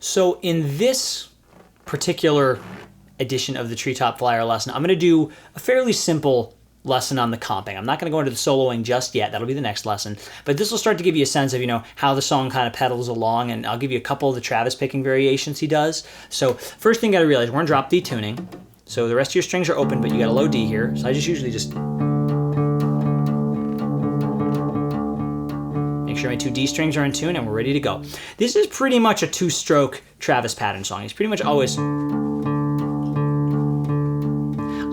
So in this particular edition of the Treetop Flyer lesson, I'm going to do a fairly simple lesson on the comping. I'm not going to go into the soloing just yet. That'll be the next lesson. But this will start to give you a sense of, you know, how the song kind of pedals along, and I'll give you a couple of the Travis picking variations he does. So first thing you got to realize, we're in drop D tuning. So the rest of your strings are open, but you got a low D here. So I just usually just make sure my 2 D strings are in tune and we're ready to go. This is pretty much a 2-stroke Travis pattern song. He's pretty much always...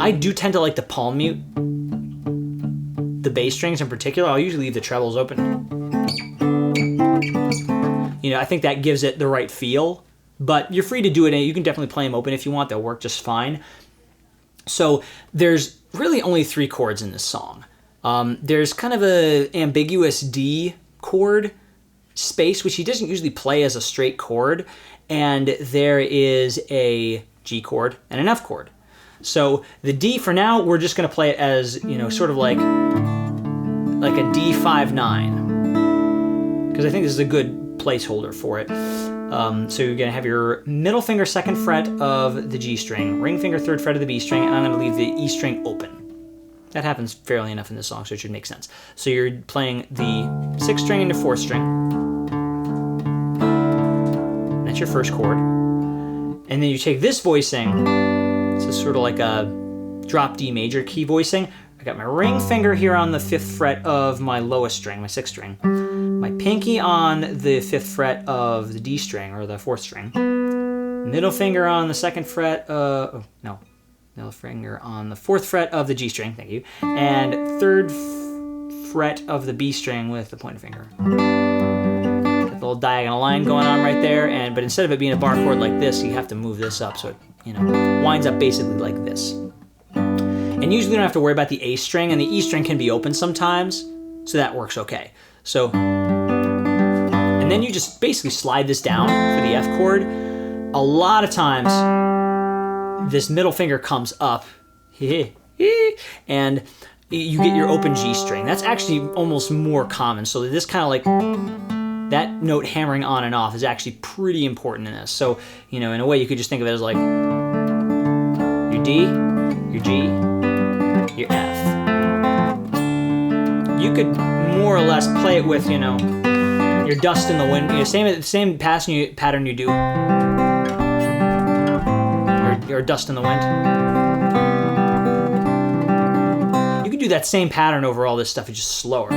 I do tend to like to palm mute the bass strings in particular. I'll usually leave the trebles open. You know, I think that gives it the right feel, but you're free to do it, and you can definitely play them open if you want. They'll work just fine. So there's really only 3 chords in this song. There's kind of a ambiguous D chord space, which he doesn't usually play as a straight chord, and there is a G chord and an F chord. So the D, for now, we're just going to play it as, you know, sort of like a D5-9, because I think this is a good placeholder for it. So you're going to have your middle finger 2nd fret of the G string, ring finger 3rd fret of the B string, and I'm going to leave the E string open. That happens fairly enough in this song, so it should make sense. So you're playing the 6th string into 4th string. That's your first chord. And then you take this voicing. This is sort of like a drop D major key voicing. I got my ring finger here on the 5th fret of my lowest string, my 6th string. My pinky on the 5th fret of the D string, or the 4th string. Middle finger on the 2nd fret, middle finger on the 4th fret of the G string, thank you. And 3rd fret of the B string with the pointer finger. Got the little diagonal line going on right there, but instead of it being a bar chord like this, you have to move this up so it, you know, winds up basically like this. And usually you don't have to worry about the A string, and the E string can be open sometimes, so that works okay. So, and then you just basically slide this down for the F chord. A lot of times, this middle finger comes up, and you get your open G string. That's actually almost more common, so this kind of like, that note hammering on and off is actually pretty important in this. So, you know, in a way you could just think of it as like your D, your G, your F. You could more or less play it with, you know, your dust in the wind, you know, same pattern you do, your dust in the wind. You could do that same pattern over all this stuff, it's just slower.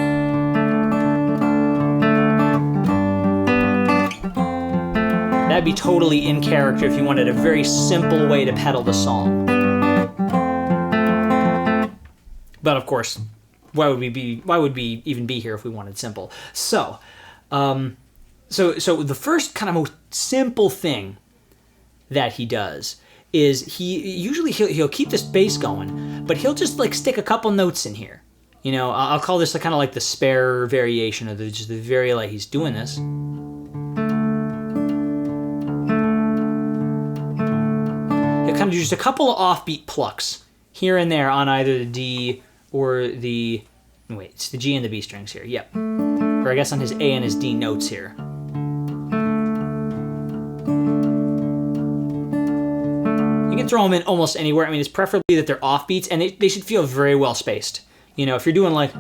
That'd be totally in character if you wanted a very simple way to pedal the song. But of course, why would we even be here if we wanted simple? So, so the first kind of most simple thing that he does is he'll keep this bass going, but he'll just like stick a couple notes in here. You know, I'll call this kind of like the spare variation, or just the very, like, he's doing this. He'll kind of do just a couple of offbeat plucks here and there on either the D or the, wait, it's the G and the B strings here, yep. Or I guess on his A and his D notes here. You can throw them in almost anywhere. I mean, it's preferably that they're offbeats, and they should feel very well spaced. You know, if you're doing like,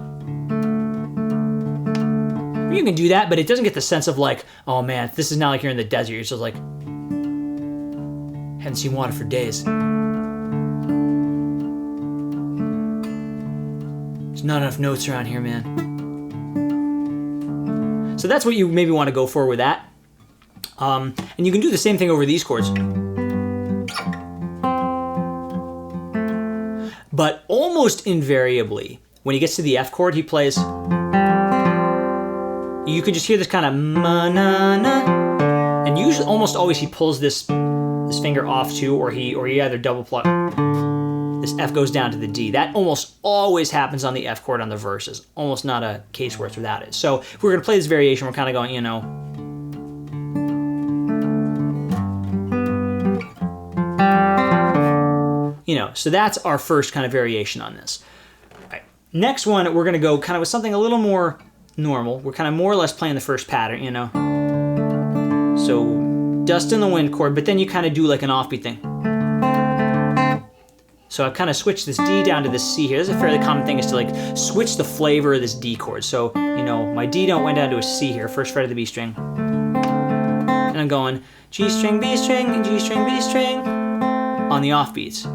you can do that, but it doesn't get the sense of like, oh man, this is not like you're in the desert. You're just like, haven't seen water for days. There's not enough notes around here, man. So that's what you maybe want to go for with that. And you can do the same thing over these chords. But almost invariably, when he gets to the F chord, he plays, you can just hear this kind of ma-na-na, and usually, almost always, he pulls this finger off too, or he either double pluck. This F goes down to the D. That almost always happens on the F chord on the verses. Almost not a case where it's without it. So if we're gonna play this variation, we're kind of going, you know, so that's our first kind of variation on this. All right. Next one, we're going to go kind of with something a little more normal. We're kind of more or less playing the first pattern, you know. So dust in the wind chord, but then you kind of do like an offbeat thing. So I've kind of switched this D down to this C here. This is a fairly common thing, is to like switch the flavor of this D chord. So, you know, my D note went down to a C here, first fret of the B string. And I'm going G string, B string, G string, B string on the offbeats.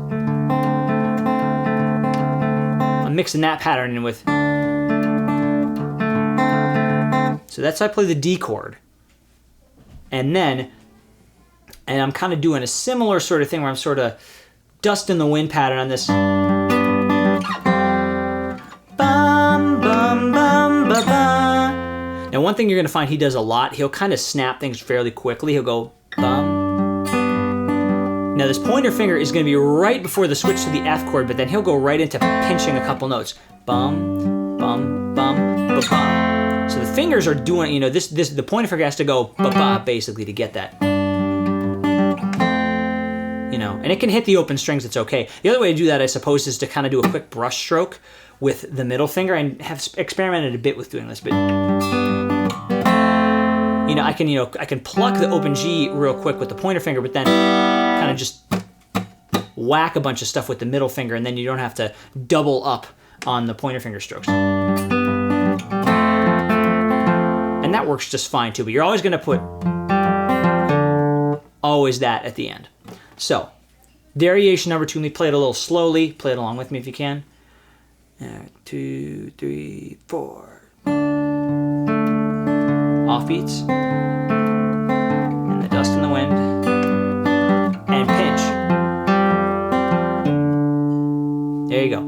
I'm mixing that pattern in with. So that's how I play the D chord. And I'm kind of doing a similar sort of thing where I'm sort of dust in the wind pattern on this. Bum, bum, bum, ba, ba. Now one thing you're going to find he does a lot, he'll kind of snap things fairly quickly. He'll go bum. Now this pointer finger is going to be right before the switch to the F chord, but then he'll go right into pinching a couple notes. Bum, bum, bum, ba, bum. So the fingers are doing, you know, the pointer finger has to go ba-ba basically to get that. You know, and it can hit the open strings, it's okay. The other way to do that, I suppose, is to kind of do a quick brush stroke with the middle finger. I have experimented a bit with doing this, but you know, I can pluck the open G real quick with the pointer finger, but then kind of just whack a bunch of stuff with the middle finger, and then you don't have to double up on the pointer finger strokes. And that works just fine too, but you're always going to put always that at the end. So, variation number 2, let me play it a little slowly. Play it along with me if you can. 2, 3, 4. Offbeats. And the dust in the wind. And pinch. There you go.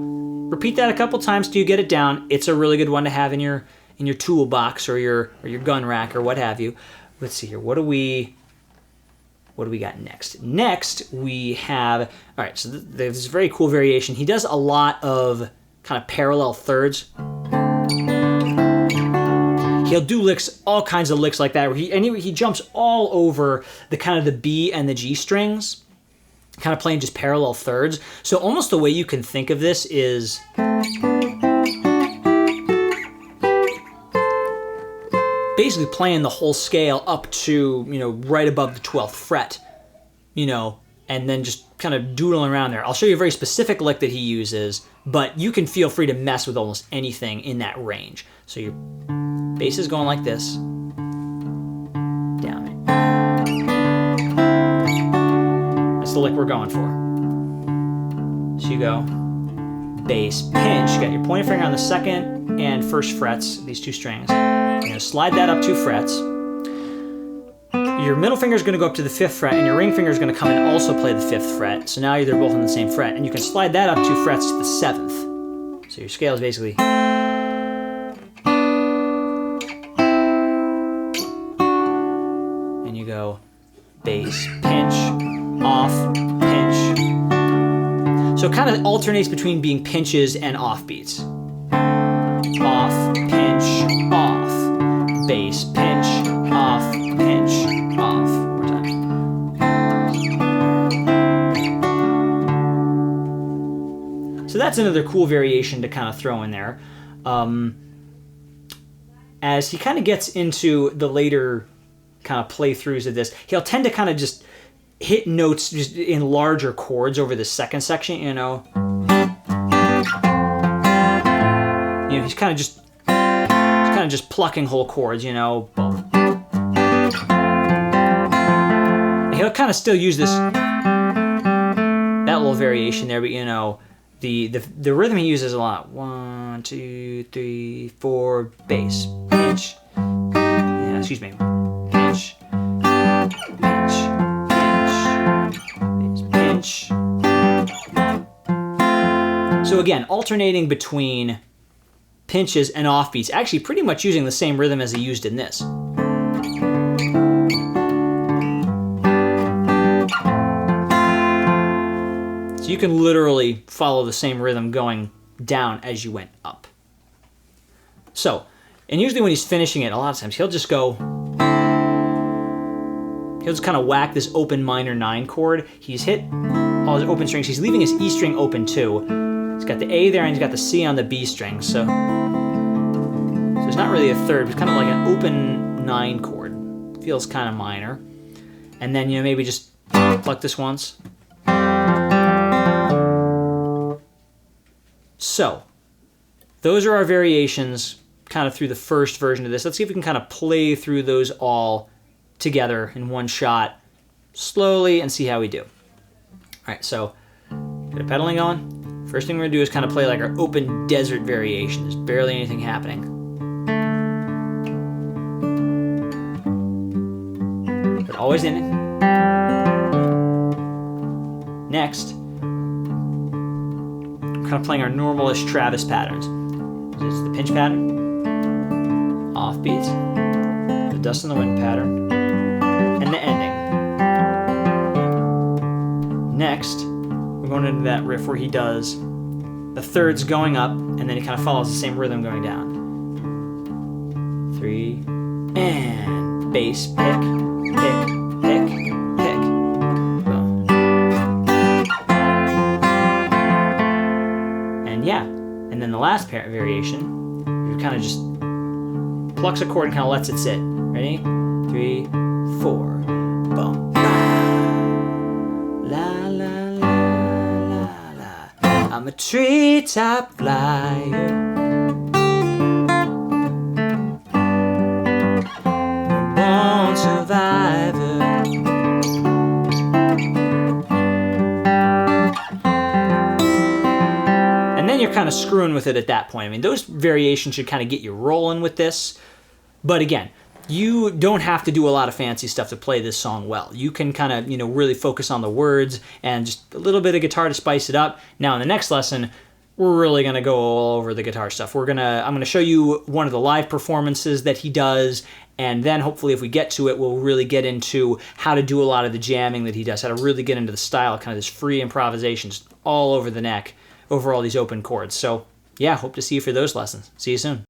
Repeat that a couple times till you get it down. It's a really good one to have in your toolbox or your gun rack or what have you. Let's see here. What do we got next? Next, we have, all right, so there's this very cool variation. He does a lot of kind of parallel thirds. He'll do licks, all kinds of licks like that, where he jumps all over the kind of the B and the G strings, kind of playing just parallel thirds. So almost the way you can think of this is basically playing the whole scale up to, you know, right above the 12th fret, you know, and then just kind of doodling around there. I'll show you a very specific lick that he uses, but you can feel free to mess with almost anything in that range. So your bass is going like this, down. That's the lick we're going for. So you go bass, pinch, you got your pointer finger on the second and first frets, these two strings. You're going to slide that up 2 frets. Your middle finger is going to go up to the 5th fret, and your ring finger is going to come and also play the 5th fret. So now they're both on the same fret, and you can slide that up 2 frets to the 7th. So your scale is basically. And you go bass, pinch, off, pinch. So it kind of alternates between being pinches and offbeats. Off, pinch, off, bass, pinch, off, pinch, off. One more time. So that's another cool variation to kind of throw in there. As he kind of gets into the later kind of playthroughs of this, he'll tend to kind of just hit notes just in larger chords over the second section, you know. You know, he's kind of just plucking whole chords, you know. And he'll kind of still use this that little variation there, but you know, the rhythm he uses a lot. 1, 2, 3, 4, bass, pinch. Yeah, excuse me. Pinch, pinch, pinch, pinch. So again, alternating between pinches and offbeats, actually pretty much using the same rhythm as he used in this. So you can literally follow the same rhythm going down as you went up. So, and usually when he's finishing it, a lot of times he'll just kind of whack this open minor 9 chord. He's hit all his open strings. He's leaving his E string open too. He's got the A there and he's got the C on the B string. So it's not really a third, it's kind of like an open 9 chord. Feels kind of minor. And then, maybe just pluck this once. So, those are our variations kind of through the first version of this. Let's see if we can kind of play through those all together in one shot slowly and see how we do. All right, so get a pedaling on. First thing we're gonna do is kind of play like our open desert variation. There's barely anything happening. But always in it. Next, we're kind of playing our normalish Travis patterns. This is the pinch pattern, offbeats, the dust in the wind pattern, and the ending. Next, we're going into that riff where he does the thirds going up, and then he kind of follows the same rhythm going down. 3, and bass, pick, pick, pick, pick. Boom. And yeah, and then the last variation, you kind of just plucks a chord and kind of lets it sit. Ready? 3, 4. Boom. La la la la la. I'm a treetop flyer. A born survivor. And then you're kind of screwing with it at that point. I mean, those variations should kind of get you rolling with this. But again, you don't have to do a lot of fancy stuff to play this song well. You can kind of, really focus on the words and just a little bit of guitar to spice it up. Now in the next lesson, we're really gonna go all over the guitar stuff. I'm gonna show you one of the live performances that he does, and then hopefully if we get to it, we'll really get into how to do a lot of the jamming that he does, how to really get into the style, kind of this free improvisation just all over the neck, over all these open chords. So yeah, hope to see you for those lessons. See you soon.